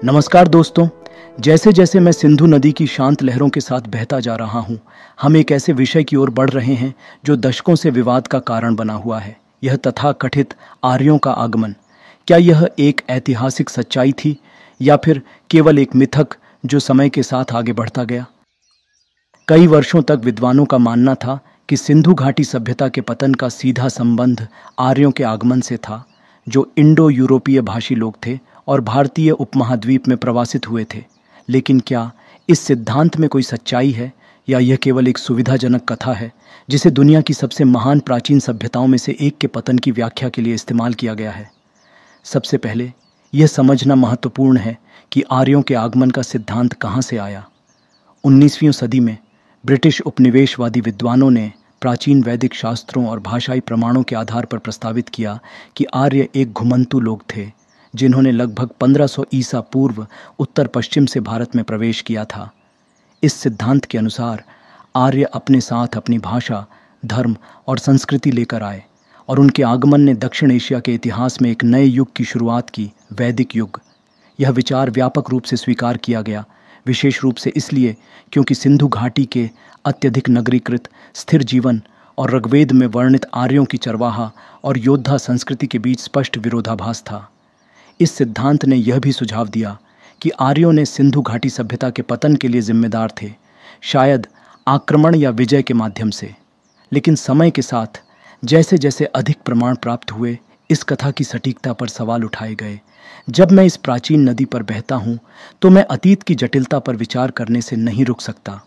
नमस्कार दोस्तों। जैसे जैसे मैं सिंधु नदी की शांत लहरों के साथ बहता जा रहा हूँ, हम एक ऐसे विषय की ओर बढ़ रहे हैं जो दशकों से विवाद का कारण बना हुआ है। यह तथाकथित आर्यों का आगमन। क्या यह एक ऐतिहासिक सच्चाई थी या फिर केवल एक मिथक जो समय के साथ आगे बढ़ता गया? कई वर्षों तक विद्वानों का मानना था कि सिंधु घाटी सभ्यता के पतन का सीधा संबंध आर्यों के आगमन से था, जो इंडो यूरोपीय भाषी लोग थे और भारतीय उपमहाद्वीप में प्रवासित हुए थे। लेकिन क्या इस सिद्धांत में कोई सच्चाई है या यह केवल एक सुविधाजनक कथा है जिसे दुनिया की सबसे महान प्राचीन सभ्यताओं में से एक के पतन की व्याख्या के लिए इस्तेमाल किया गया है? सबसे पहले यह समझना महत्वपूर्ण है कि आर्यों के आगमन का सिद्धांत कहाँ से आया। 19वीं सदी में ब्रिटिश उपनिवेशवादी विद्वानों ने प्राचीन वैदिक शास्त्रों और भाषाई प्रमाणों के आधार पर प्रस्तावित किया कि आर्य एक घुमंतु लोग थे जिन्होंने लगभग 1500 ईसा पूर्व उत्तर पश्चिम से भारत में प्रवेश किया था। इस सिद्धांत के अनुसार आर्य अपने साथ अपनी भाषा, धर्म और संस्कृति लेकर आए और उनके आगमन ने दक्षिण एशिया के इतिहास में एक नए युग की शुरुआत की, वैदिक युग। यह विचार व्यापक रूप से स्वीकार किया गया, विशेष रूप से इसलिए क्योंकि सिंधु घाटी के अत्यधिक नगरीकृत, स्थिर जीवन और ऋग्वेद में वर्णित आर्यों की चरवाहा और योद्धा संस्कृति के बीच स्पष्ट विरोधाभास था। इस सिद्धांत ने यह भी सुझाव दिया कि आर्यों ने सिंधु घाटी सभ्यता के पतन के लिए जिम्मेदार थे, शायद आक्रमण या विजय के माध्यम से। लेकिन समय के साथ जैसे जैसे अधिक प्रमाण प्राप्त हुए, इस कथा की सटीकता पर सवाल उठाए गए। जब मैं इस प्राचीन नदी पर बहता हूँ तो मैं अतीत की जटिलता पर विचार करने से नहीं रुक सकता।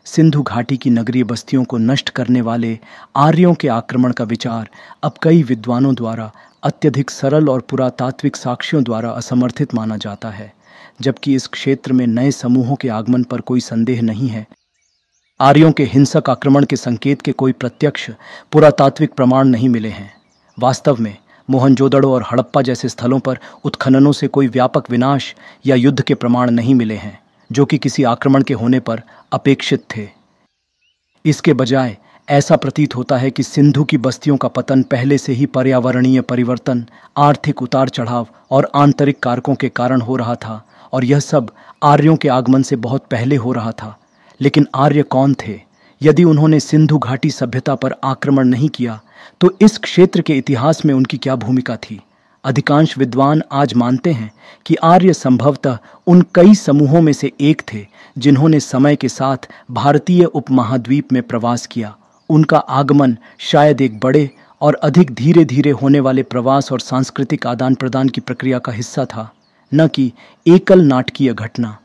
सिंधु घाटी की नगरीय बस्तियों को नष्ट करने वाले आर्यों के आक्रमण का विचार अब कई विद्वानों द्वारा अत्यधिक सरल और पुरातात्विक साक्ष्यों द्वारा असमर्थित माना जाता है। जबकि इस क्षेत्र में नए समूहों के आगमन पर कोई संदेह नहीं है, आर्यों के हिंसक आक्रमण के संकेत के कोई प्रत्यक्ष पुरातात्विक प्रमाण नहीं मिले हैं। वास्तव में मोहनजोदड़ो और हड़प्पा जैसे स्थलों पर उत्खननों से कोई व्यापक विनाश या युद्ध के प्रमाण नहीं मिले हैं, जो कि किसी आक्रमण के होने पर अपेक्षित थे। इसके बजाय ऐसा प्रतीत होता है कि सिंधु की बस्तियों का पतन पहले से ही पर्यावरणीय परिवर्तन, आर्थिक उतार चढ़ाव और आंतरिक कारकों के कारण हो रहा था, और यह सब आर्यों के आगमन से बहुत पहले हो रहा था। लेकिन आर्य कौन थे? यदि उन्होंने सिंधु घाटी सभ्यता पर आक्रमण नहीं किया तो इस क्षेत्र के इतिहास में उनकी क्या भूमिका थी? अधिकांश विद्वान आज मानते हैं कि आर्य संभवतः उन कई समूहों में से एक थे जिन्होंने समय के साथ भारतीय उपमहाद्वीप में प्रवास किया। उनका आगमन शायद एक बड़े और अधिक धीरे धीरे होने वाले प्रवास और सांस्कृतिक आदान प्रदान की प्रक्रिया का हिस्सा था, न कि एकल नाटकीय घटना।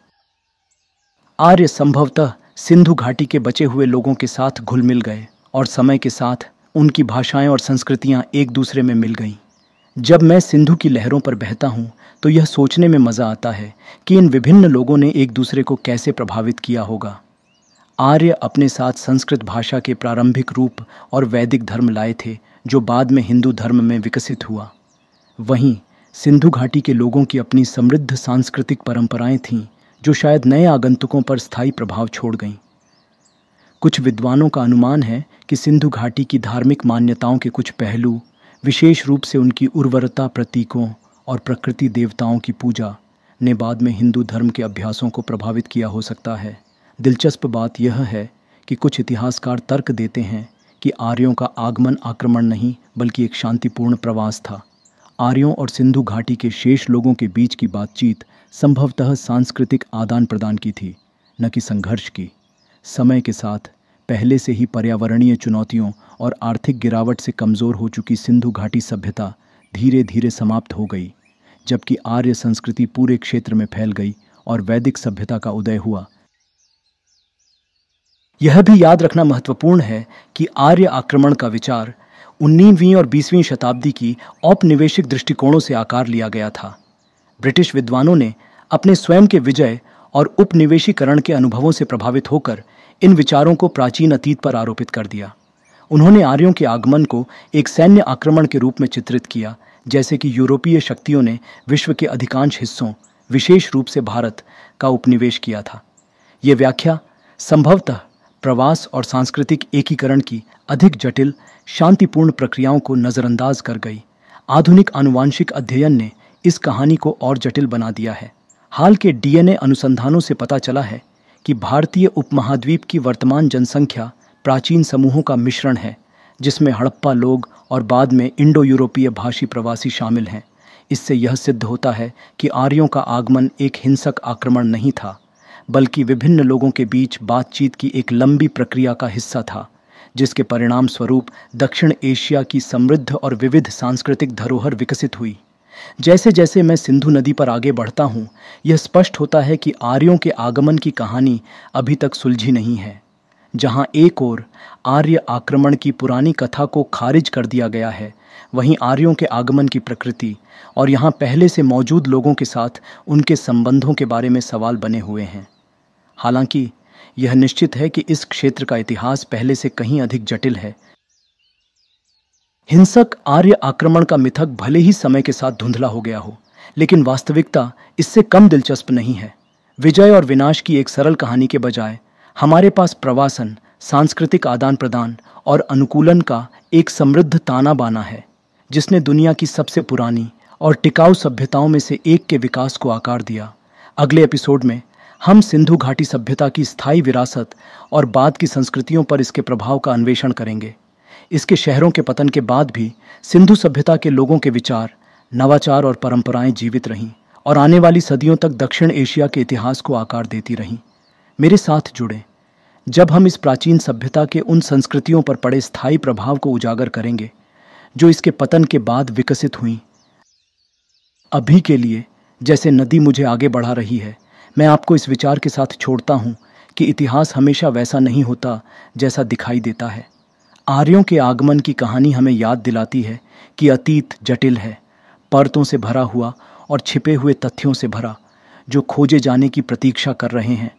आर्य संभवतः सिंधु घाटी के बचे हुए लोगों के साथ घुल मिल गए और समय के साथ उनकी भाषाएं और संस्कृतियां एक दूसरे में मिल गईं। जब मैं सिंधु की लहरों पर बहता हूं तो यह सोचने में मज़ा आता है कि इन विभिन्न लोगों ने एक दूसरे को कैसे प्रभावित किया होगा। आर्य अपने साथ संस्कृत भाषा के प्रारंभिक रूप और वैदिक धर्म लाए थे, जो बाद में हिंदू धर्म में विकसित हुआ। वहीं सिंधु घाटी के लोगों की अपनी समृद्ध सांस्कृतिक परंपराएं थीं, जो शायद नए आगंतुकों पर स्थायी प्रभाव छोड़ गईं। कुछ विद्वानों का अनुमान है कि सिंधु घाटी की धार्मिक मान्यताओं के कुछ पहलू, विशेष रूप से उनकी उर्वरता प्रतीकों और प्रकृति देवताओं की पूजा, ने बाद में हिंदू धर्म के अभ्यासों को प्रभावित किया हो सकता है। दिलचस्प बात यह है कि कुछ इतिहासकार तर्क देते हैं कि आर्यों का आगमन आक्रमण नहीं बल्कि एक शांतिपूर्ण प्रवास था। आर्यों और सिंधु घाटी के शेष लोगों के बीच की बातचीत संभवतः सांस्कृतिक आदान प्रदान की थी, न कि संघर्ष की। समय के साथ पहले से ही पर्यावरणीय चुनौतियों और आर्थिक गिरावट से कमज़ोर हो चुकी सिंधु घाटी सभ्यता धीरे धीरे समाप्त हो गई, जबकि आर्य संस्कृति पूरे क्षेत्र में फैल गई और वैदिक सभ्यता का उदय हुआ। यह भी याद रखना महत्वपूर्ण है कि आर्य आक्रमण का विचार 19वीं और 20वीं शताब्दी की औपनिवेशिक दृष्टिकोणों से आकार लिया गया था। ब्रिटिश विद्वानों ने अपने स्वयं के विजय और उपनिवेशीकरण के अनुभवों से प्रभावित होकर इन विचारों को प्राचीन अतीत पर आरोपित कर दिया। उन्होंने आर्यों के आगमन को एक सैन्य आक्रमण के रूप में चित्रित किया, जैसे कि यूरोपीय शक्तियों ने विश्व के अधिकांश हिस्सों, विशेष रूप से भारत, का उपनिवेश किया था। ये व्याख्या संभवतः प्रवास और सांस्कृतिक एकीकरण की अधिक जटिल, शांतिपूर्ण प्रक्रियाओं को नज़रअंदाज कर गई। आधुनिक आनुवांशिक अध्ययन ने इस कहानी को और जटिल बना दिया है। हाल के डीएनए अनुसंधानों से पता चला है कि भारतीय उपमहाद्वीप की वर्तमान जनसंख्या प्राचीन समूहों का मिश्रण है, जिसमें हड़प्पा लोग और बाद में इंडो यूरोपीय भाषी प्रवासी शामिल हैं। इससे यह सिद्ध होता है कि आर्यों का आगमन एक हिंसक आक्रमण नहीं था, बल्कि विभिन्न लोगों के बीच बातचीत की एक लंबी प्रक्रिया का हिस्सा था, जिसके परिणाम स्वरूप दक्षिण एशिया की समृद्ध और विविध सांस्कृतिक धरोहर विकसित हुई। जैसे जैसे मैं सिंधु नदी पर आगे बढ़ता हूँ, यह स्पष्ट होता है कि आर्यों के आगमन की कहानी अभी तक सुलझी नहीं है। जहाँ एक ओर आर्य आक्रमण की पुरानी कथा को खारिज कर दिया गया है, वहीं आर्यों के आगमन की प्रकृति और यहाँ पहले से मौजूद लोगों के साथ उनके संबंधों के बारे में सवाल बने हुए हैं। हालांकि यह निश्चित है कि इस क्षेत्र का इतिहास पहले से कहीं अधिक जटिल है। हिंसक आर्य आक्रमण का मिथक भले ही समय के साथ धुंधला हो गया हो, लेकिन वास्तविकता इससे कम दिलचस्प नहीं है। विजय और विनाश की एक सरल कहानी के बजाय हमारे पास प्रवासन, सांस्कृतिक आदान प्रदान और अनुकूलन का एक समृद्ध ताना बाना है, जिसने दुनिया की सबसे पुरानी और टिकाऊ सभ्यताओं में से एक के विकास को आकार दिया। अगले एपिसोड में हम सिंधु घाटी सभ्यता की स्थायी विरासत और बाद की संस्कृतियों पर इसके प्रभाव का अन्वेषण करेंगे। इसके शहरों के पतन के बाद भी सिंधु सभ्यता के लोगों के विचार, नवाचार और परंपराएं जीवित रहीं और आने वाली सदियों तक दक्षिण एशिया के इतिहास को आकार देती रहीं। मेरे साथ जुड़ें जब हम इस प्राचीन सभ्यता के उन संस्कृतियों पर पड़े स्थायी प्रभाव को उजागर करेंगे जो इसके पतन के बाद विकसित हुईं। अभी के लिए, जैसे नदी मुझे आगे बढ़ा रही है, मैं आपको इस विचार के साथ छोड़ता हूँ कि इतिहास हमेशा वैसा नहीं होता जैसा दिखाई देता है। आर्यों के आगमन की कहानी हमें याद दिलाती है कि अतीत जटिल है, परतों से भरा हुआ और छिपे हुए तथ्यों से भरा, जो खोजे जाने की प्रतीक्षा कर रहे हैं।